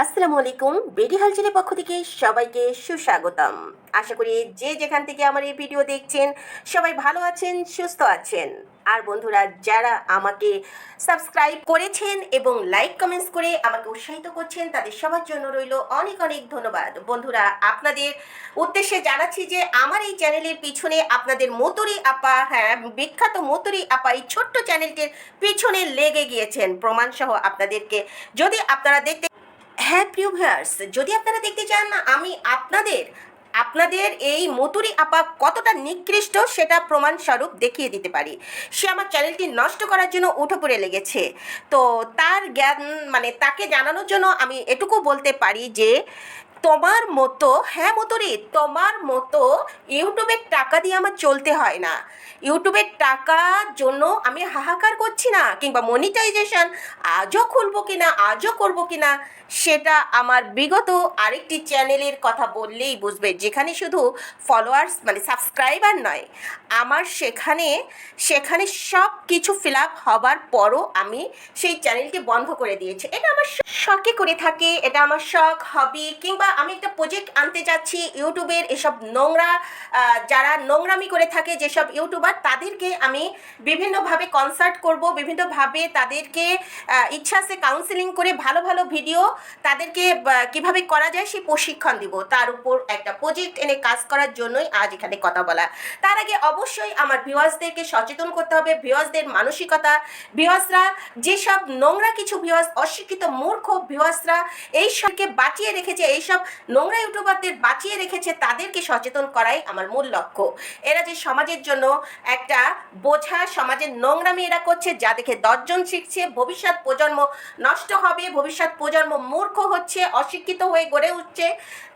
আসসালামু আলাইকুম। বেডি হালচালের পক্ষ থেকে সবাইকে সুস্বাগতম। আশা করি যে যেখান থেকে আমার এই ভিডিও দেখছেন সবাই ভালো আছেন, সুস্থ আছেন। আর বন্ধুরা যারা আমাকে সাবস্ক্রাইব করেছেন এবং লাইক কমেন্টস করে আমাকে উৎসাহিত করছেন তাদের সবার জন্য রইল অনেক অনেক ধন্যবাদ। বন্ধুরা আপনাদের উদ্দেশ্যে জানাচ্ছি যে আমার এই চ্যানেলের পিছনে আপনাদের মতুরি আপা, হ্যাঁ বিখ্যাত মতুরি আপা এই ছোট্ট চ্যানেলটির পিছনে লেগে গিয়েছেন প্রমাণসহ আপনাদেরকে। যদি আপনারা দেখতে হ্যাঁ প্রিয় ভিউয়ার্স, যদি আপনারা দেখতে চান আমি আপনাদের এই মতুরি আপা কতটা নিকৃষ্ট সেটা প্রমাণস্বরূপ দেখিয়ে দিতে পারি। সে আমার চ্যানেলটি নষ্ট করার জন্য উঠে পড়ে লেগেছে। তো তার জ্ঞান তাকে জানানোর জন্য আমি এটুকু বলতে পারি যে তোমার মতো, হ্যাঁ মতুরি, তোমার মতো ইউটিউবের টাকা দিয়ে আমার চলতে হয় না। ইউটিউবের টাকার জন্য আমি হাহাকার করছি না, কিংবা মনিটাইজেশন আজও খুলবো কিনা আজও করবো কিনা সেটা আমার বিগত আরেকটি চ্যানেলের কথা বললেই বুঝবে, যেখানে শুধু ফলোয়ার্স সাবস্ক্রাইবার নয়, আমার সেখানে সব কিছু ফিল আপ হবার পরও আমি সেই চ্যানেলটি বন্ধ করে দিয়েছি। এটা আমার শখে করে থাকি, এটা আমার শখ হবি, কিংবা আমি একটা প্রজেক্ট আনতে যাচ্ছি ইউটিউবের এসব নোংরা যারা নোংরামি করে থাকে যেসব ইউটিউবার, তাদেরকে আমি বিভিন্নভাবে কনসাল্ট করব, বিভিন্নভাবে তাদেরকে ইচ্ছা আছে কাউন্সেলিং করে ভালো ভালো ভিডিও তাদেরকে কিভাবে করা যায় সেই প্রশিক্ষণ দিব। তার উপর একটা প্রজেক্ট এনে কাজ করার জন্যই আজ এখানে কথা বলা। তার আগে অবশ্যই আমার ভিউয়ার্সদেরকে সচেতন করতে হবে, ভিউয়ার্সদের মানসিকতা, ভিউয়ার্সরা যেসব নোংরা কিছু ভিউয়ার্স, অশিক্ষিত মূর্খ ভিউয়ার্সরা এই সবকে বাঁচিয়ে রেখেছে, এইসব নোংরা ইউটিউবারদের বাঁচিয়ে রেখেছে, তাদেরকে সচেতন করাই আমার মূল লক্ষ্য। এরা যে সমাজের জন্য একটা বোঝা, সমাজের নোংরামি এরা করছে, যা দেখে 10 জন শিখছে, ভবিষ্যৎ প্রজন্ম নষ্ট হবে, ভবিষ্যৎ প্রজন্ম মূর্খ হচ্ছে, অশিক্ষিত হয়ে গড়ে উঠছে।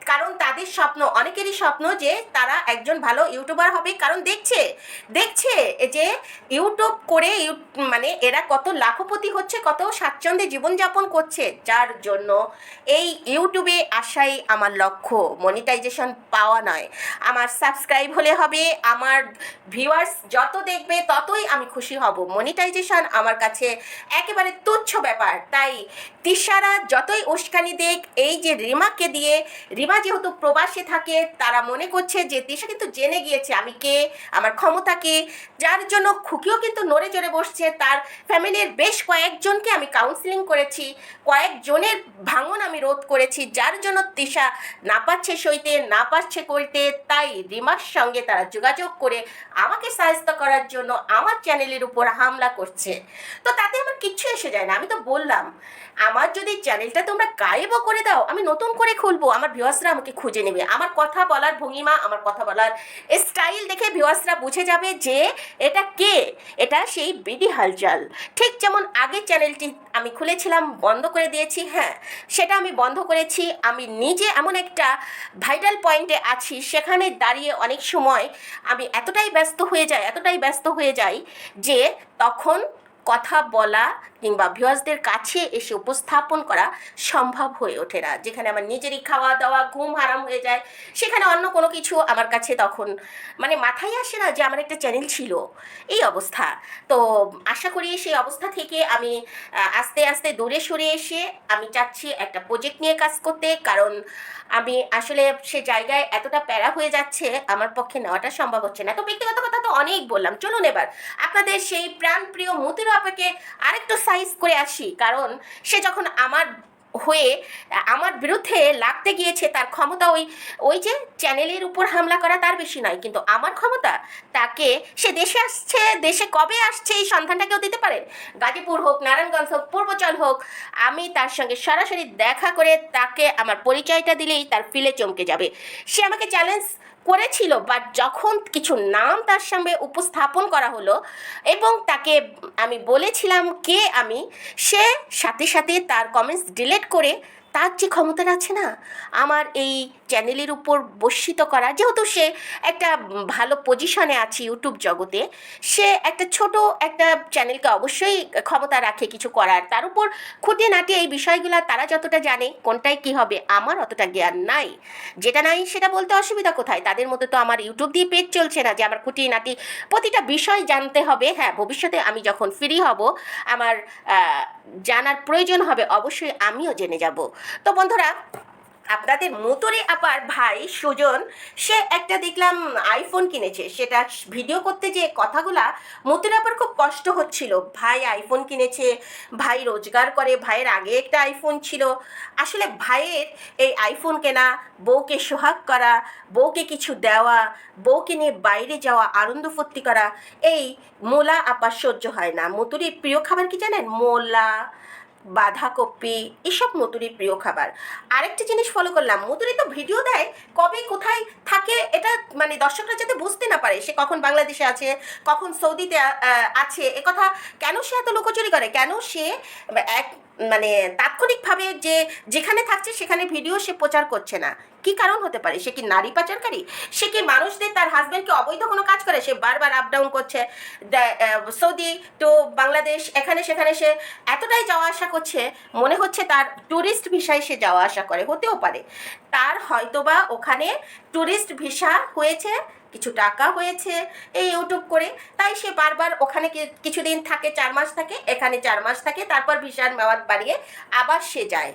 কারণ তাদের স্বপ্ন, অনেকেরই স্বপ্ন যে তারা একজন ভালো ইউটিউবার হবে, কারণ দেখছে যে ইউটিউব করে এরা কত লাখপতি হচ্ছে, কত স্বাচ্ছন্দ্যে জীবনযাপন করছে, যার জন্য এই ইউটিউবে আসাই আমার লক্ষ্য। মনিটাইজেশন পাওয়া নয়, আমার সাবস্ক্রাইব হলে হবে, আমার ভিউয়ার্স যত দেখবে ততই আমি খুশি হব। মনিটাইজেশন আমার কাছে একেবারে তুচ্ছ ব্যাপার। তাই তিশারা যতই উস্কানি দেখ, এই যে রিমাকে দিয়ে, রিমা যেহেতু প্রবাসে থাকে, তারা মনে করছে যে তিশা কিন্তু জেনে গিয়েছে আমি কে, আমার ক্ষমতা কে, যার জন্য খুকিও কিন্তু নড়ে চড়ে বসছে। তার ফ্যামিলির বেশ কয়েকজনকে আমি কাউন্সিলিং করেছি, কয়েকজনের ভাঙন আমি রোধ করেছি, যার জন্য তিশা না পারছে সইতে, না পারছে করতে। তাই রিমার সঙ্গে তারা যোগাযোগ করে আমাকে সাহায্য করার জন্য আমার চ্যানেলের উপর হামলা করছে। তো তাতে আমার কিচ্ছু এসে যায় না। আমি তো বললাম, আমার যদি চ্যানেলটা তোমরা গায়েবও করে দাও, আমি নতুন করে খুলবো, আমার ভিউয়ার্সরা আমাকে খুঁজে নেবে। আমার কথা বলার ভঙ্গিমা, আমার কথা বলার স্টাইল দেখে ভিউয়ার্সরা বুঝে যাবে যে এটা কে, এটা সেই বিডি হালচাল। ঠিক যেমন আগের চ্যানেলটি আমি খুলেছিলাম, বন্ধ করে দিয়েছি, হ্যাঁ সেটা আমি বন্ধ করেছি। আমি নিজে এমন একটা ভাইটাল পয়েন্টে আছি, সেখানে দাঁড়িয়ে অনেক সময় আমি এতটাই ব্যস্ত হয়ে যাই যে তখন কথা বলা কিংবা ভিউয়ার্সদের কাছে এসে উপস্থাপন করা সম্ভব হয়ে ওঠে না। যেখানে আমার নিজেরই খাওয়া দাওয়া, ঘুম হারাম হয়ে যায়, সেখানে অন্য কোনো কিছু আমার কাছে তখন মাথায় আসে না যে আমার একটা চ্যানেল ছিল। এই অবস্থা। তো আশা করি সেই অবস্থা থেকে আমি আস্তে আস্তে দূরে সরে এসে আমি চাচ্ছি একটা প্রজেক্ট নিয়ে কাজ করতে, কারণ আমি আসলে সে জায়গায় এতটা প্যারা হয়ে যাচ্ছে, আমার পক্ষে নেওয়াটা সম্ভব হচ্ছে না। তো ব্যক্তিগত কথা তো অনেক বললাম, চলুন এবার আপনাদের সেই প্রাণপ্রিয় মতির আপাকে আরেকটু সাইজ করে আসি। কারণ সে যখন আমার বিরুদ্ধে লাগতে গিয়েছে, তার ক্ষমতা ওই যে চ্যানেলের উপর হামলা করা, তার বেশি নয়, কিন্তু আমার ক্ষমতা তাকে, সে দেশে আসছে, দেশে কবে আসছে এই সন্ধানটা কেউ দিতে পারে? গাজীপুর হোক, নারায়ণগঞ্জ হোক, পূর্বচল হোক, আমি তার সঙ্গে সরাসরি দেখা করে তাকে আমার পরিচয়টা দিলেই তার ফিলে চমকে যাবে। সে আমাকে চ্যালেঞ্জ করেছিল, বাট যখন কিছু নাম তার সামনে উপস্থাপন করা হলো এবং তাকে আমি বলেছিলাম কে আমি, সে সাথে সাথে তার কমেন্টস ডিলিট করে তার যে ক্ষমতাটা আছে না আমার এই চ্যানেলের উপর বর্ষিত করা, যেহেতু সে একটা ভালো পজিশনে আছে ইউটিউব জগতে, সে একটা ছোট একটা চ্যানেলকে অবশ্যই ক্ষমতা রাখে কিছু করার। তার উপর খুঁটিনাটি এই বিষয়গুলো তারা যতটা জানে, কোনটায় কী হবে আমার অতটা জ্ঞান নাই। যেটা নাই সেটা বলতে অসুবিধা কোথায়? তাদের মতো তো আমার ইউটিউব দিয়ে পেজ চলছে না যে আমার খুঁটিনাটি প্রতিটা বিষয় জানতে হবে। হ্যাঁ, ভবিষ্যতে আমি যখন ফ্রি হব, আমার জানার প্রয়োজন হবে, অবশ্যই আমিও জেনে যাব। তো বন্ধুরা, আপনাদের মুতুরি আপার ভাই সুজন, সে একটা দেখলাম আইফোন কিনেছে। সেটা ভিডিও করতে যে কথাগুলা, মুতুরি আপার খুব কষ্ট হচ্ছিল। ভাই আইফোন কিনেছে, ভাই রোজগার করে, ভাইয়ের আগে একটা আইফোন ছিল। আসলে ভাইয়ের এই আইফোন কেনা, বউকে সোহাগ করা, বউকে কিছু দেওয়া, বউকে নিয়ে বাইরে যাওয়া, আনন্দ ফুর্তি করা, এই মোলা আপার সহ্য হয় না। মুতুরির প্রিয় খাবার কি জানেন? মোলা, বাঁধাকপি, এসব মতুরির প্রিয় খাবার। আরেকটা জিনিস ফলো করলাম, মতুরি তো ভিডিও দেয় কবে কোথায় থাকে, এটা মানে দর্শকরা যাতে বুঝতে না পারে সে কখন বাংলাদেশে আছে, কখন সৌদিতে আছে। একথা কেন সে এত লুকোচুরি করে, কেন সে এক মানে তাৎক্ষণিকভাবে যে যেখানে থাকছে সেখানে ভিডিও সে প্রচার করছে না? কি কারণ হতে পারে? সে কি নারী পাচারকারী? সে কি মানুষদের, তার হাজব্যান্ডকে অবৈধ কোনো কাজ করে? সে বারবার আপ ডাউন করছে সৌদি টু বাংলাদেশ, এখানে সেখানে সে এতটাই যাওয়া আসা করছে, মনে হচ্ছে তার ট্যুরিস্ট ভিসায় সে যাওয়া আসা করে। হতেও পারে তার হয়তোবা ওখানে ট্যুরিস্ট ভিসা হয়েছে, কিছু টাকা হয়েছে এই ইউটিউব করে, তাই সে বারবার ওখানে কিছুদিন থাকে, 4 মাস থাকে, এখানে 4 মাস থাকে, তারপর ভিসার মেয়াদ বাড়িয়ে আবার সে যায়।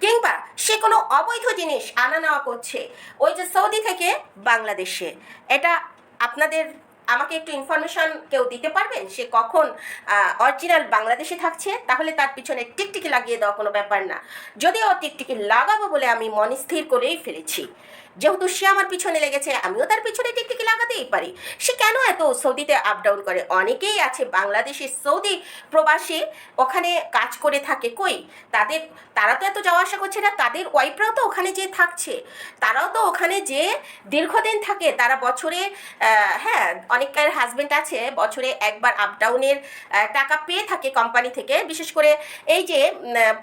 কিংবা সে কোনো অবৈধ জিনিস আনা নেওয়া করছে ওই যে সৌদি থেকে বাংলাদেশে। এটা আপনাদের আমাকে একটু ইনফরমেশন কেউ দিতে পারবেন সে কখন অরিজিনাল বাংলাদেশে থাকছে? তাহলে তার পিছনে টিকটিকি লাগিয়ে দেওয়া কোনো ব্যাপার না। যদিও টিকটিকি লাগাবো বলে আমি মন স্থির করেই ফেলেছি, যেহেতু সে আমার পিছনে লেগেছে আমিও তার পিছনে টিকটিকি লাগাতেই পারি। সে কেন এত সৌদিতে আপ ডাউন করে? অনেকেই আছে বাংলাদেশের সৌদি প্রবাসী, ওখানে কাজ করে থাকে। কই তারা তো এত যাওয়া আসা করছে না, তাদের ওয়াইফরাও তো ওখানে যে থাকছে, তারাও তো ওখানে যে দীর্ঘদিন থাকে। তারা বছরে হ্যাঁ, অনেকের হাজব্যান্ড আছে বছরে একবার আপ ডাউনের টাকা পেয়ে থাকে কোম্পানি থেকে। বিশেষ করে এই যে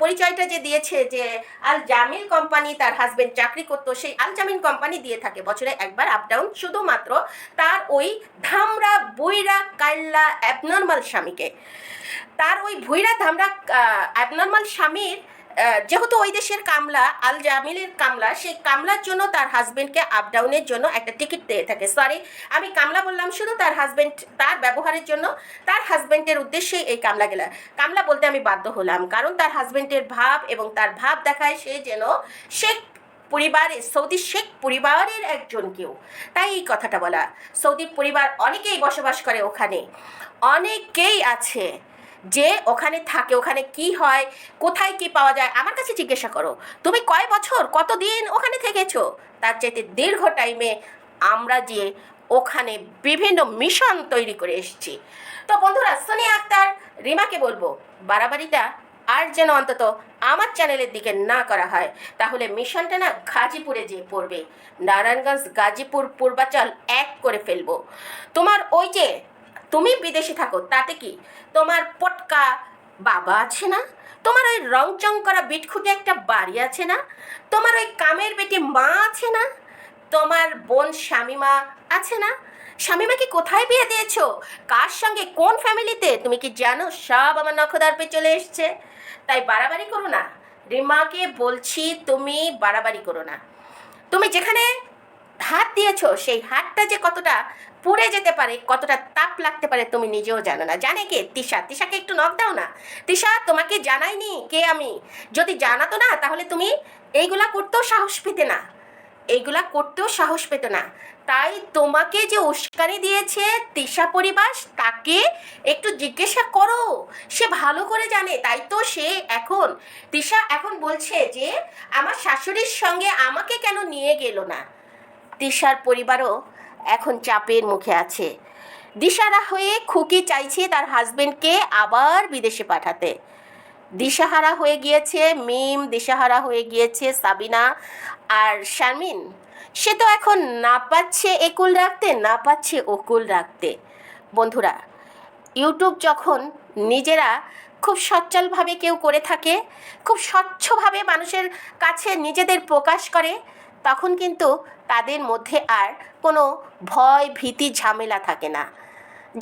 পরিচয়টা যে দিয়েছে যে আল জামিল কোম্পানি, তার হাজব্যান্ড চাকরি করতো, সেই আল জামিল কোম্পানি দিয়ে থাকে বছরে একবার আপ ডাউন, শুধুমাত্র তার ওই ধামরা বুইরা কাল্লা অ্যাবনর্মাল স্বামীকে। তার ওই ভুইরা ধামরা অ্যাবনর্মাল স্বামীর যেহেতু ওই দেশের কামলা, আল জামিলের কামলা, সেই কামলার জন্য তার হাজব্যান্ডকে আপ ডাউনের জন্য একটা টিকিট দিয়ে থাকে। সরি, আমি কামলা বললাম শুধু, তার হাজব্যান্ড তার ব্যবহারের জন্য, তার হাজব্যান্ডের উদ্দেশ্যেই এই কামলা গেলা। কামলা বলতে আমি বাধ্য হলাম, কারণ তার হাজব্যান্ডের ভাব এবং তার ভাব দেখায় সে যেন শেখ পরিবারের, সৌদি শেখ পরিবারের একজন কেউ, তাই এই কথাটা বলা। সৌদি পরিবার অনেকেই বসবাস করে ওখানে, অনেকেই আছে যে ওখানে থাকে। ওখানে কি হয়, কোথায় কি পাওয়া যায়, আমার কাছে জিজ্ঞাসা করো। তুমি কয় বছর, কতদিন ওখানে থেকেছো? তার চাইতে দীর্ঘ টাইমে আমরা যে ওখানে বিভিন্ন মিশন তৈরি করে এসেছি। তো বন্ধুরা, সোনিয়া আক্তার, রিমাকে বলবো বাড়াবাড়িটা আর যেন অন্তত আমার চ্যানেলের দিকে না করা হয়। তাহলে মিশনটা না গাজীপুরে যেয়ে পড়বে, নারায়ণগঞ্জ, গাজীপুর, পূর্বাচল এক করে ফেলবো। তোমার ওই যে তুমি বিদেশে থাকো তাতে কি, তোমার পটকা বাবা আছে না? তোমার ওই রংচং করা বিটখুটে একটা বাড়ি আছে না? তোমার ওই কামের বেটি মা আছে না? তোমার বোন শামিমা আছে না? শামিমাকে কোথায় বিয়ে দিয়েছো, কার সঙ্গে, কোন ফ্যামিলিতে, তুমি কি জানো? সব আমার নখদার্পে চলে এসছে। তাই বাড়াবাড়ি করো না, রিমাকে বলছি, তুমি বাড়াবাড়ি করো না। তুমি যেখানে হাত দিয়েছো সেই হাতটা যে কতটা পুড়ে যেতে পারে, কতটা তাপ লাগতে পারে তুমি নিজেও জানো না। জানে কে? তিশা। তিশাকে একটু নক দাও না। তিশা, তোমাকে জানাইনি কে আমি? যদি জানাতো না তাহলে তুমি এইগুলা করতেও সাহস পেতে না, এইগুলা করতেও সাহস পেত না। তাই তোমাকে যে উস্কানি দিয়েছে তিশা পরিবার, তাকে একটু জিজ্ঞাসা করো, সে ভালো করে জানে। তাই তো সে এখন, তিশা এখন বলছে যে আমার শাশুড়ির সঙ্গে আমাকে কেন নিয়ে গেল না। তিশার পরিবারও এখন চাপের মুখে আছে। দিশারা হয়ে খুকি চাইছে তার হাজবেন্ডকে আবার বিদেশে পাঠাতে। দিশাহারা হয়ে গিয়েছে মিম, দিশাহারা হয়ে গিয়েছে সাবিনা, আর শারমিন সে তো এখন না পাচ্ছে একুল রাখতে, না পাচ্ছে ওকুল রাখতে। বন্ধুরা, ইউটিউব যখন নিজেরা খুব সচ্ছলভাবে কেউ করে থাকে, খুব স্বচ্ছভাবে মানুষের কাছে নিজেদের প্রকাশ করে, তখন কিন্তু তাদের মধ্যে আর কোনো ভয় ভীতি ঝামেলা থাকে না।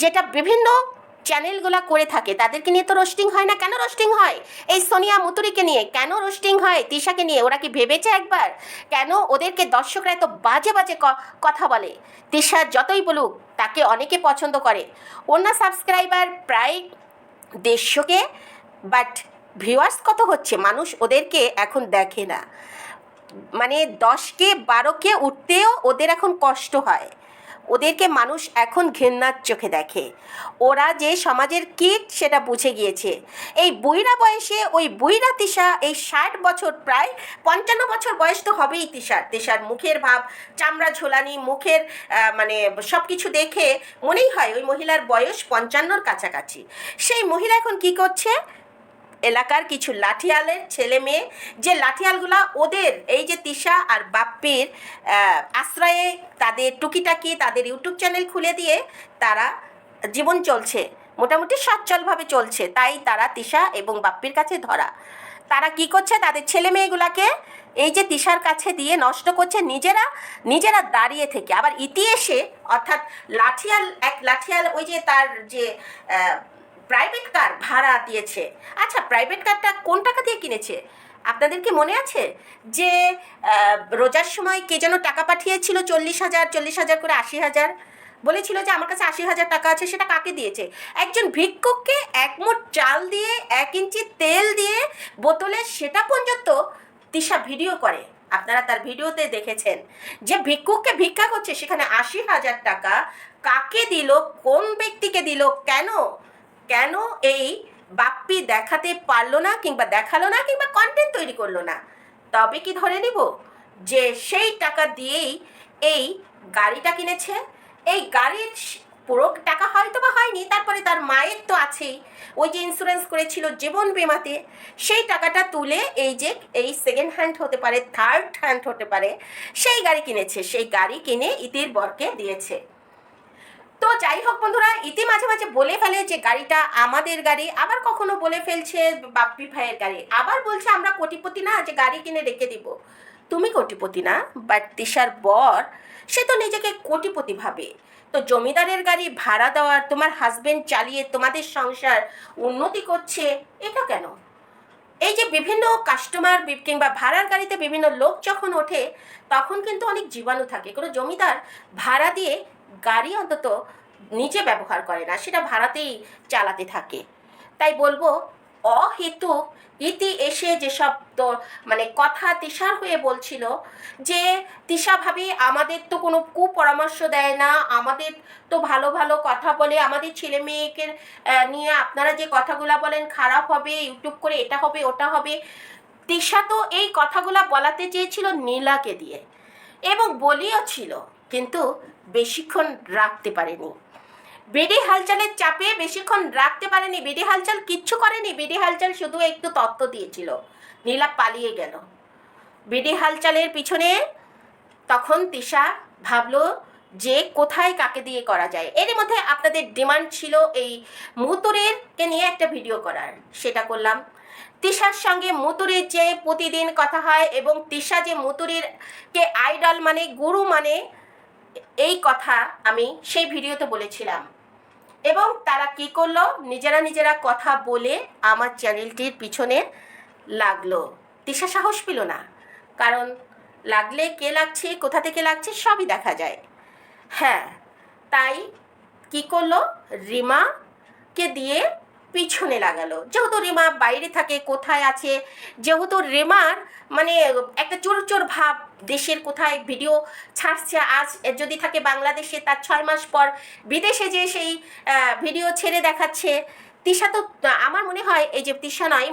যেটা বিভিন্ন চ্যানেলগুলো করে থাকে, তাদেরকে নিয়ে তো রোস্টিং হয় না। কেন রোস্টিং হয়? এই সোনিয়া মুতুরিকে নিয়ে কেন রোস্টিং হয়? তিশাকে নিয়ে ওরা কি ভেবেছে একবার? কেন ওদেরকে দর্শকরা এত বাজে বাজে কথা বলে? তিশা যতই বলুক তাকে অনেকে পছন্দ করে, ওর না সাবস্ক্রাইবার প্রায় 150 কে, বাট ভিউয়ার্স কত হচ্ছে, মানুষ ওদেরকে এখন দেখে না। মানে 10কে 12কে উঠতেও ওদের এখন কষ্ট হয়। ওদেরকে মানুষ এখন ঘেন্নার চোখে দেখে। ওরা যে সমাজের কীট সেটা বুঝে গিয়েছে। এই বুইড়া বয়সে ওই বুইড়া তিশা, এই 60 বছর, প্রায় 55 বছর বয়স তো হবেই তিশার। তিশার মুখের ভাব, চামড়া ঝোলানি, মুখের মানে সব কিছু দেখে মনেই হয় ওই মহিলার বয়স 55-র কাছাকাছি। সেই মহিলা এখন কি করছে? এলাকার কিছু লাঠিয়ালের ছেলে মেয়ে, যে লাঠিয়ালগুলা ওদের এই যে তিশা আর বাপ্পির আশ্রয়ে তাদের টুকিটাকি তাদের ইউটিউব চ্যানেল খুলে দিয়ে তারা জীবন চলছে, মোটামুটি সচ্ছলভাবে চলছে, তাই তারা তিশা এবং বাপ্পির কাছে ধরা। তারা কি করছে? তাদের ছেলে মেয়েগুলাকে এই যে তিশার কাছে দিয়ে নষ্ট করছে, নিজেরা নিজেরা দাঁড়িয়ে থেকে। আবার ইতি এসে, অর্থাৎ লাঠিয়াল ওই যে তার যে প্রাইভেট কার ভাড়া দিয়েছে। আচ্ছা, প্রাইভেট কারটা কোন টাকা দিয়ে কিনেছে আপনাদের কি মনে আছে? যে রোজার সময় কে যেন টাকা পাঠিয়েছিল 40,000 করে 80,000, বলেছিল যে আমার কাছে 80,000 টাকা আছে, সেটা কাকে দিয়েছে? একজন ভিক্ষুককে 1 মুঠ চাল দিয়ে 1 ইঞ্চি তেল দিয়ে বোতলে, সেটা পর্যন্ত তিশা ভিডিও করে। আপনারা তার ভিডিওতে দেখেছেন যে ভিক্ষুককে ভিক্ষা করছে, সেখানে 80,000 টাকা কাকে দিল, কোন ব্যক্তিকে দিল, কেন কেন এই বাপ্পি দেখাতে পারলো না, কিংবা দেখালো না, কিংবা কন্টেন্ট তৈরি করলো না? তবে কি ধরে নিব যে সেই টাকা দিয়েই এই গাড়িটা কিনেছে? এই গাড়ির পুরো টাকা হয়তো বা হয়নি, তারপরে তার মায়ের তো আছেই, ওই যে ইন্স্যুরেন্স করেছিল জীবন বিমাতে, সেই টাকাটা তুলে এই যে এই সেকেন্ড হ্যান্ড হতে পারে, থার্ড হ্যান্ড হতে পারে, সেই গাড়ি কিনেছে। সেই গাড়ি কিনে ইতির বরকে দিয়েছে। তো যাই হোক বন্ধুরা, ইতি মাঝে মাঝে বলে ফেলে যে গাড়িটা আমাদের গাড়ি, আবার কখনো বলে ফেলছে বাপ্পি ভাইয়ের গাড়ি, আবার বলছে আমরা কোটিপতি না যে গাড়ি কিনে রেখে দিব। তুমি কোটিপতি না, বাট তিশার বর সে তো নিজেকে কোটিপতি ভাবে। তো জমিদারের গাড়ি ভাড়া দেওয়ার, তোমার হাজবেন্ড চালিয়ে তোমাদের সংসার উন্নতি করছে, এটা কেন? এই যে বিভিন্ন কাস্টমার কিংবা ভাড়ার গাড়িতে বিভিন্ন লোক যখন ওঠে, তখন কিন্তু অনেক জীবাণু থাকে। কোনো জমিদার ভাড়া দিয়ে গাড়ি অন্তত নিজে ব্যবহার করে না, সেটা ভাড়াতেই চালাতে থাকে। তাই বলবো, অহেতুক ইতি এসে যেসব তো মানে কথা তিশার হয়ে বলছিল, যে তিশা ভাবি আমাদের তো কোনো কুপরামর্শ দেয় না, আমাদের তো ভালো ভালো কথা বলে, আমাদের ছেলে মেয়েকে নিয়ে আপনারা যে কথাগুলো বলেন খারাপ হবে, ইউটিউব করে এটা হবে ওটা হবে। তিশা তো এই কথাগুলো বলাতে চেয়েছিল নীলাকে দিয়ে, এবং বলিও ছিল, কিন্তু বেশিক্ষণ রাখতে পারেনি। বিডি হালচালের চাপে বেশিক্ষণ রাখতে পারেনি। বিডি হালচাল কিচ্ছু করেনি, বিডি হালচাল শুধু একটু তত্ত্ব দিয়েছিল, নীলা পালিয়ে গেল। বিডি হালচালের পিছনে তখন তিশা ভাবলো যে কোথায় কাকে দিয়ে করা যায়। এর মধ্যে আপনাদের ডিমান্ড ছিল এই মুতুরেরকে নিয়ে একটা ভিডিও করার, সেটা করলাম। তিশার সঙ্গে মুতুরের যে প্রতিদিন কথা হয়, এবং তিশা যে মুতুরেরকে আইডল মানে, গুরু মানে, এই কথা আমি সেই ভিডিওতে বলেছিলাম। এবং তারা কি করলো, নিজেরা নিজেরা কথা বলে আমার চ্যানেলটির পিছনে লাগলো। তিশা সাহস পেল না, কারণ লাগলে কে লাগছে, কোথা থেকে লাগছে সবই দেখা যায়। হ্যাঁ, তাই কি করলো, রিমাকে দিয়ে পিছনে লাগালো। যেহেতু রিমা বাইরে থাকে, কোথায় আছে, যেহেতু রিমার মানে একটা চোর চোর ভাব, দেশের কোথায় ভিডিও ছাড়ছে, আজ যদি থাকে বাংলাদেশে, তার 6 মাস পর বিদেশে যে সেই ভিডিও ছেড়ে দেখাচ্ছে। তিশা তো, আমার মনে হয় এই যে তিশা নয়,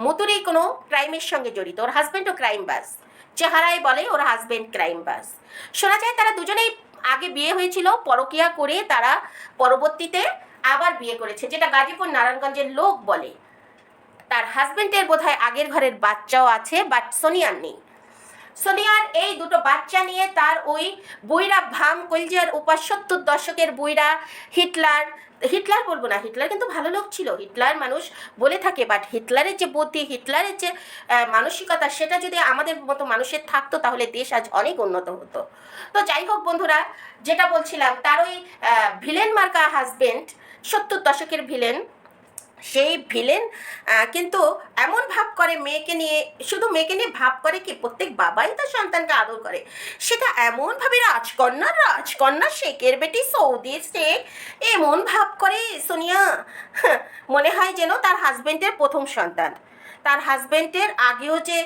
মুতুরি কোনো ক্রাইমের সঙ্গে জড়িত, ওর হাজব্যান্ডও ক্রাইম বাস, চেহারায় বলে ওর হাজব্যান্ড ক্রাইম বাস। শোনা যায় তারা দুজনেই আগে বিয়ে হয়েছিল, পরকিয়া করে তারা পরবর্তীতে আবার বিয়ে করেছে, যেটা গাজীপুর নারায়ণগঞ্জের লোক বলে। তার হাজব্যান্ডের বোধহয় আগের ঘরের বাচ্চাও আছে, বাট সোনিয়ার নেই। সোনিয়ার এই দুটো বাচ্চা নিয়ে তার ওই বুইরা ভাম কলজার উপর 70 দশকের বুইরা হিটলার বলবো না, হিটলার কিন্তু ভালো লোক ছিল, হিটলার মানুষ বলে থাকে, বাট হিটলারের যে বুদ্ধি, হিটলারের যে মানসিকতা, সেটা যদি আমাদের মতো মানুষের থাকতো তাহলে দেশ আজ অনেক উন্নত হতো। তো যাই হোক বন্ধুরা, যেটা বলছিলাম, তার ওই ভিলেন মার্কা হাজবেন্ড, 70 দশকের ভিলেন, সেই ভিলেন কিন্তু এমন ভাব করে মেয়েকে নিয়ে, শুধু মেয়েকে নিয়ে ভাব করে কি, প্রত্যেক বাবাই তো সন্তানকে আদর করে, সেটা এমনভাবে রাজকন্যা শেখের বেটি সৌদির শেখ এমন ভাব করে সোনিয়া, মনে হয় যেন তার হাজবেন্ডের প্রথম সন্তান। তার হাজবেন্ডের আগেও যে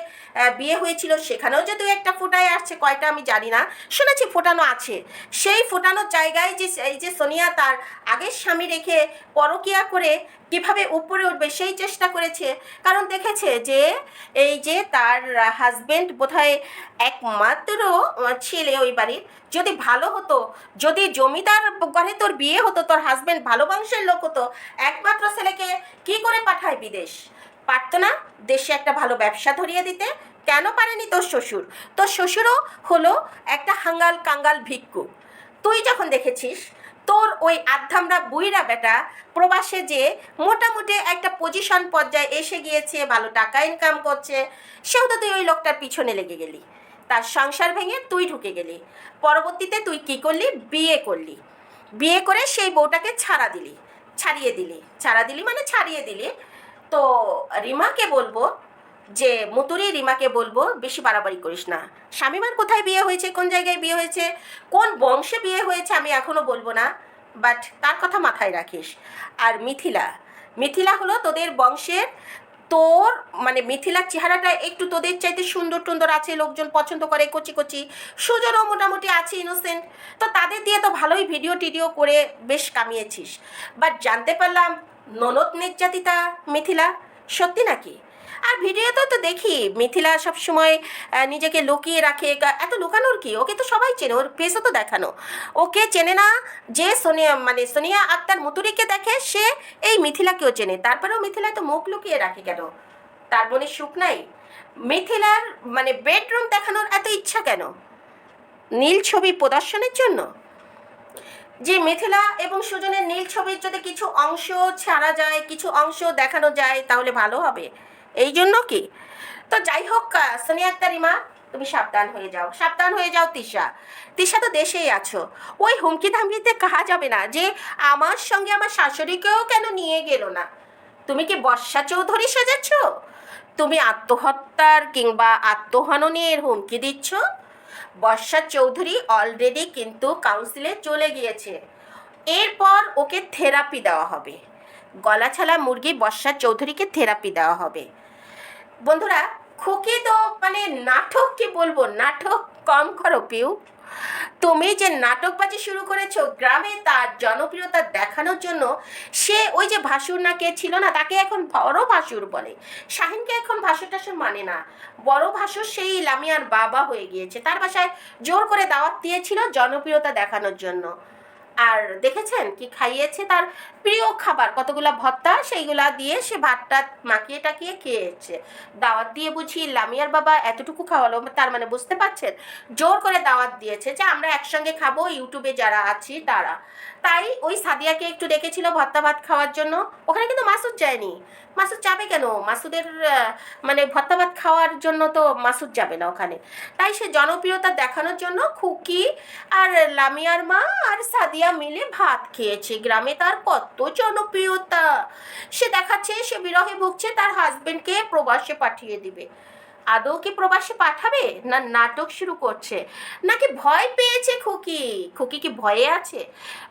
বিয়ে হয়েছিল সেখানেও যে দু একটা ফোটায় আসছে, কয়টা আমি জানি না, শুনেছি ফোটানো আছে। সেই ফোটানোর জায়গায় যে এই যে সোনিয়া তার আগের স্বামী রেখে পরকিয়া করে কিভাবে উপরে উঠবে সেই চেষ্টা করেছে। কারণ দেখেছে যে এই যে তার হাজবেন্ড বোধহয় একমাত্র ছেলে ওই বাড়ির, যদি ভালো হতো, যদি জমিদার ঘরে তোর বিয়ে হতো, তোর হাজবেন্ড ভালো বংশের লোক হতো, একমাত্র ছেলেকে কি করে পাঠায় বিদেশ? পারতো না দেশে একটা ভালো ব্যবসা ধরিয়ে দিতে? কেন পারেনি তোর শ্বশুর? তোর শ্বশুরও হলো একটা হাঙ্গাল কাঙ্গাল ভিক্ষু। তুই যখন দেখেছিস তোর ওই আধামরা বুইরা বেটা প্রবাসে যে মোটামুটি একটা পজিশন পর্যায়ে এসে গিয়েছে, ভালো টাকা ইনকাম করছে, সেও তো তুই ওই লোকটার পিছনে লেগে গেলি, তার সংসার ভেঙে তুই ঢুকে গেলি। পরবর্তীতে তুই কী করলি? বিয়ে করলি, বিয়ে করে সেই বউটাকে ছাড়া দিলি মানে ছাড়িয়ে দিলি। তো রিমাকে বলবো, যে মুতুরি রিমাকে বলবো, বেশি বাড়াবাড়ি করিস না। শামিমার কোথায় বিয়ে হয়েছে, কোন জায়গায় বিয়ে হয়েছে, কোন বংশে বিয়ে হয়েছে আমি এখনও বলবো না, বাট তার কথা মাথায় রাখিস। আর মিথিলা হলো তোদের বংশের, তোর মানে মিথিলার চেহারাটা একটু তোদের চাইতে সুন্দর টুন্দর আছে, লোকজন পছন্দ করে, কচি কচি, সুজনও মোটামুটি আছে, ইনোসেন্ট। তো তাদের দিয়ে তো ভালোই ভিডিও টিডিও করে বেশ কামিয়েছিস, বাট জানতে পারলাম ননদ নির্যাতিতা মিথিলা। সত্যি নাকি? আর ভিডিওতে তো দেখি মিথিলা সবসময় নিজেকে লুকিয়ে রাখে। এত লুকানোর কি? ওকে তো সবাই চেনে, ওর ফেসও তো দেখানো। ওকে চেনে না যে সোনিয়া আক্তার মুতুরিকে দেখে, সে এই মিথিলাকেও চেনে, তারপরেও মিথিলা তো মুখ লুকিয়ে রাখে কেন? তার মনে সুখ নাই? মিথিলার মানে বেডরুম দেখানোর এত ইচ্ছা কেন? নীল ছবি প্রদর্শনের জন্য? যে মিথিলা এবং সুজনের নীল ছবির যদি কিছু অংশ ছাড়া যায়, কিছু অংশ দেখানো যায়, তাহলে ভালো হবে, এই জন্য কি? তো যাই হোক, সোনিয়া আক্তার রিমা, তুমি সাবধান হয়ে যাও। তিশা তো দেশেই আছো, ওই হুমকি ধামকিতে কাহা যাবে না যে আমার সঙ্গে আমার শাশুড়িকেও কেন নিয়ে গেল না। তুমি কি বর্ষা চৌধুরী সেজেছ? তুমি আত্মহত্যার কিংবা আত্মহননের হুমকি দিচ্ছ? বর্ষা চৌধুরী অলরেডি কিন্তু কাউন্সিলে চলে গিয়েছে, এরপর ওকে থেরাপি দেওয়া হবে। গলাছালা মুরগি বর্ষা চৌধুরীকে থেরাপি দেওয়া হবে। বন্ধুরা, খুকি তো মানে নাটক, কি বলবো, নাটক কম করো পিউ। তুমি যে নাটকবাজি শুরু করেছো গ্রামে তার জনপ্রিয়তা দেখানোর জন্য, সে ওই যে ভাসুর না কে ছিল না, তাকে এখন বড় ভাসুর বলে। শাহিনকে এখন ভাসুর টাসুর মানে না, বড় ভাসুর সেই লামিয়ার বাবা হয়ে গিয়েছে। তার বাসায় জোর করে দাওয়াত দিয়েছিল জনপ্রিয়তা দেখানোর জন্য। আর দেখেছেন কি খাইয়েছে? তার প্রিয় খাবার কতগুলা ভর্তা, সেইগুলা দিয়ে সে ভাতটা মাখিয়ে টাকিয়ে খেয়েছে। দাওয়াত দিয়ে বুঝি লামিয়ার বাবা এতটুকু খাওয়ালো, তার মানে বুঝতে পারছেন জোর করে দাওয়াত দিয়েছে যে আমরা একসঙ্গে খাবো, ইউটিউবে যারা আছি তারা। তাই ওই সাদিয়াকে একটু ডেকেছিল ভর্তা ভাত খাওয়ার জন্য। ওখানে কিন্তু মাসুদ যায়নি। মাসুদ যাবে কেন? মাসুদের মানে ভর্তা ভাত খাওয়ার জন্য তো মাসুদ যাবে না ওখানে। তাই সে জনপ্রিয়তা দেখানোর জন্য খুকি আর লামিয়ার মা আর সাদিয়া মিলে ভাত খেয়েছে। গ্রামে তার কত জনপ্রিয়তা, সে দেখাচ্ছে সে বিরহে ভুগছে, তার হাজবেন্ডকে প্রবাসে পাঠিয়ে দিবে। আদৌ কি প্রবাসে পাঠাবে, না নাটক শুরু করছে, নাকি ভয় পেয়েছে খুকি? খুকি কি ভয়ে আছে?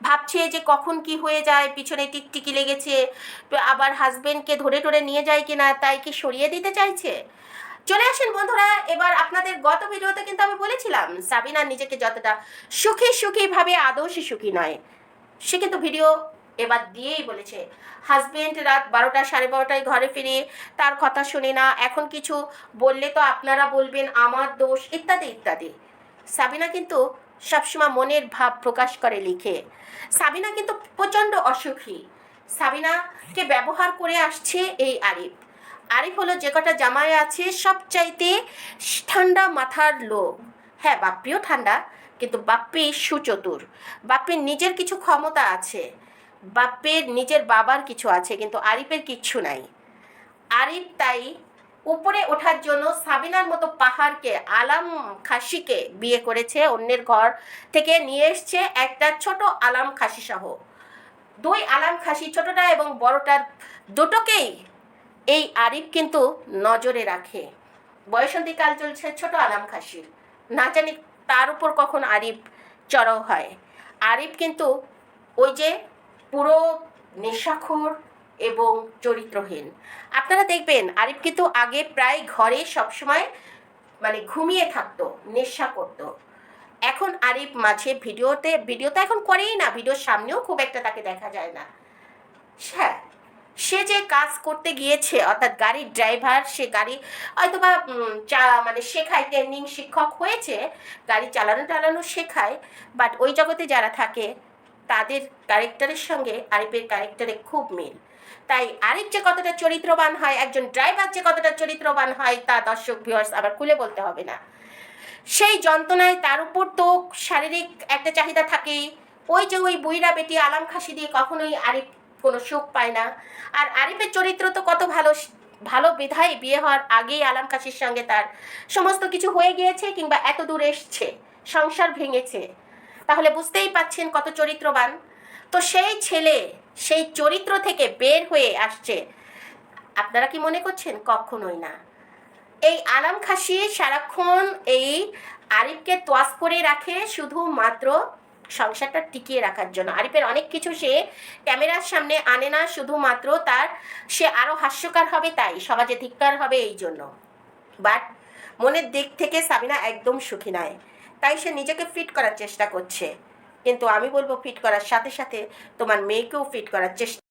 ভাবছে যে কখন কি হয়ে যায়, পিছনে টিকটিকি লেগেছে, আবার হাজবেন্ডকে ধরে টরে নিয়ে যায় কিনা, তাই কি সরিয়ে দিতে চাইছে? চলে আসেন বন্ধুরা, এবার আপনাদের গত ভিডিওতে কিন্তু আমি বলেছিলাম সাবিনা নিজেকে যতটা সুখী ভাবে আদৌ সে সুখী নয়। সে কিন্তু ভিডিও এবার দিয়েই বলেছে হাজবেন্ড রাত 12টা 12:30টায় ঘরে ফিরে তার কথা শুনে না, এখন কিছু বললে তো আপনারা বলবেন আমার দোষ, ইত্যাদি ইত্যাদি। সাবিনা কিন্তু সবসময় মনের ভাব প্রকাশ করে লিখে। সাবিনা কিন্তু প্রচণ্ড অসুখী। সাবিনাকে ব্যবহার করে আসছে এই আরিফ হলো যে কটা জামাই আছে সবচাইতে ঠান্ডা মাথার লোক। হ্যাঁ, বাপ্পিও ঠান্ডা, কিন্তু বাপ্পি সুচতুর, বাপ্পির নিজের কিছু ক্ষমতা আছে, বাপ্পির নিজের বাবার কিছু আছে, কিন্তু আরিফের কিচ্ছু নাই। আরিফ তাই উপরে ওঠার জন্য সাবিনার মতো পাহাড়কে, আলাম খাসিকে বিয়ে করেছে, অন্যের ঘর থেকে নিয়ে এসছে একটা ছোট আলাম খাসি সহ। দুই আলাম খাসি, ছোটটা এবং বড়টার দুটোকেই এই আরিফ কিন্তু নজরে রাখে। বয়সন্ধিকাল চলছে ছোট আলাম খাসির, না জানি তার উপর কখন আরিফ চড়াও হয়। আরিফ কিন্তু ওই যে পুরো নেশাখোর এবং চরিত্রহীন। আপনারা দেখবেন আরিফ কিন্তু আগে প্রায় ঘরে সবসময় মানে ঘুমিয়ে থাকতো, নেশা করতো। এখন আরিফ মাঝে ভিডিও তো এখন করেই না, ভিডিওর সামনেও খুব একটা তাকে দেখা যায় না। হ্যাঁ, সে যে কাজ করতে গিয়েছে, অর্থাৎ গাড়ির ড্রাইভার, সে গাড়ি হয়তো বা মানে শেখায়, ট্রেনিং শিক্ষক হয়েছে, গাড়ি চালানো শেখায়। বাট ওই জগতে যারা থাকে তাদের ক্যারেক্টারের সঙ্গে আরিফের ক্যারেক্টারে খুব মিল। তাই আরিফ যে কতটা চরিত্রবান হয়, একজন ড্রাইভার যে কতটা চরিত্রবান হয়, তা দর্শক ভিউয়ার্স আবার খুলে বলতে হবে না। সেই যন্ত্রণায় তার উপর তো শারীরিক একটা চাহিদা থাকেই। ওই যে ওই বুইড়া বেটি আলাম খাসি দিয়ে কখনোই আরিফ কোনো সুখ পায় না। আর আরিফের চরিত্র তো কত ভালো, ভালো বিধায় বিয়ে হওয়ার আগেই আলাম খাসির সঙ্গে তার সমস্ত কিছু হয়ে গিয়েছে, কিংবা এত দূর এসছে, সংসার ভেঙেছে। তাহলে বুঝতেই পাচ্ছেন কত চরিত্রবান। তো সেই ছেলে সেই চরিত্র থেকে বের হয়ে আসছে, আপনারা কি মনে করছেন? কখনোই না। এই আলাম খাসি সারাক্ষণ এই আরিফকে তোয়াজ করে রাখে শুধুমাত্র সংসারটা টিকিয়ে রাখার জন্য। আরিফের অনেক কিছু সে ক্যামেরার সামনে আনে না শুধুমাত্র তার, সে আরও হাস্যকর হবে তাই, সমাজে ধিক্কার হবে এই জন্য। বাট মনের দিক থেকে সাবিনা একদম সুখী নয়, তাই সে নিজেকে ফিট করার চেষ্টা করছে। কিন্তু আমি বলবো, ফিট করার সাথে সাথে তোমার মেয়েকেও ফিট করার চেষ্টা